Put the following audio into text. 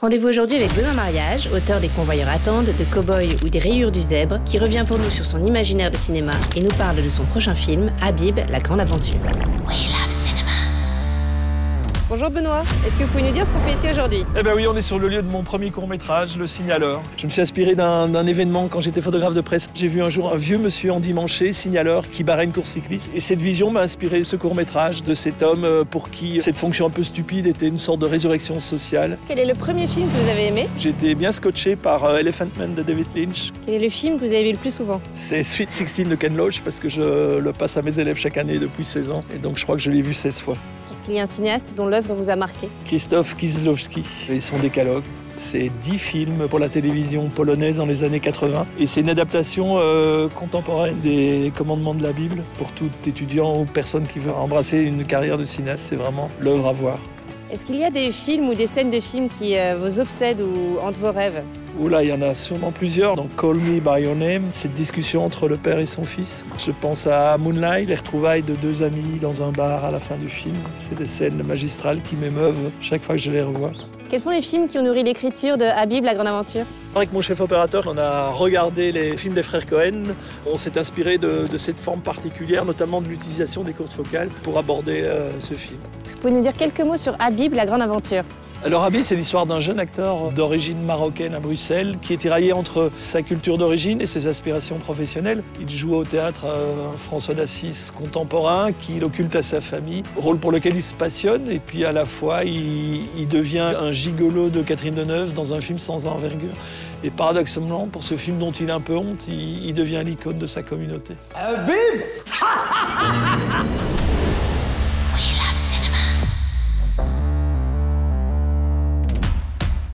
Rendez-vous aujourd'hui avec Benoît Mariage, auteur des Convoyeurs attendent, de Cowboy ou des Rayures du Zèbre, qui revient pour nous sur son imaginaire de cinéma et nous parle de son prochain film, Habib, la grande aventure. We love cinema. Bonjour Benoît, est-ce que vous pouvez nous dire ce qu'on fait ici aujourd'hui? Eh ben oui, on est sur le lieu de mon premier court-métrage, Le Signaleur. Je me suis inspiré d'un événement quand j'étais photographe de presse. J'ai vu un jour un vieux monsieur endimanché, signaleur, qui barrait une course cycliste. Et cette vision m'a inspiré ce court-métrage de cet homme pour qui cette fonction un peu stupide était une sorte de résurrection sociale. Quel est le premier film que vous avez aimé? J'ai été bien scotché par Elephant Man de David Lynch. Quel est le film que vous avez vu le plus souvent? C'est Sweet 16 de Ken Loach parce que je le passe à mes élèves chaque année depuis 16 ans. Et donc je crois que je l'ai vu 16 fois. Est-ce qu'il y a un cinéaste dont l'œuvre vous a marqué? Krzysztof Kieślowski et son décalogue. C'est 10 films pour la télévision polonaise dans les années 80. Et c'est une adaptation contemporaine des commandements de la Bible. Pour tout étudiant ou personne qui veut embrasser une carrière de cinéaste, c'est vraiment l'œuvre à voir. Est-ce qu'il y a des films ou des scènes de films qui vous obsèdent ou hantent vos rêves? Oula, il y en a sûrement plusieurs. Donc Call Me By Your Name, cette discussion entre le père et son fils. Je pense à Moonlight, les retrouvailles de deux amis dans un bar à la fin du film. C'est des scènes magistrales qui m'émeuvent chaque fois que je les revois. Quels sont les films qui ont nourri l'écriture de Habib, la grande aventure? Avec mon chef opérateur, on a regardé les films des frères Cohen. On s'est inspiré de cette forme particulière, notamment de l'utilisation des courtes focales pour aborder ce film. Est-ce que vous pouvez nous dire quelques mots sur Habib, la grande aventure? Alors Habib, c'est l'histoire d'un jeune acteur d'origine marocaine à Bruxelles qui est tiraillé entre sa culture d'origine et ses aspirations professionnelles. Il joue au théâtre François d'Assise contemporain qu'il occulte à sa famille, rôle pour lequel il se passionne et puis à la fois il devient un gigolo de Catherine Deneuve dans un film sans envergure. Et paradoxalement, pour ce film dont il a un peu honte, il devient l'icône de sa communauté. Habib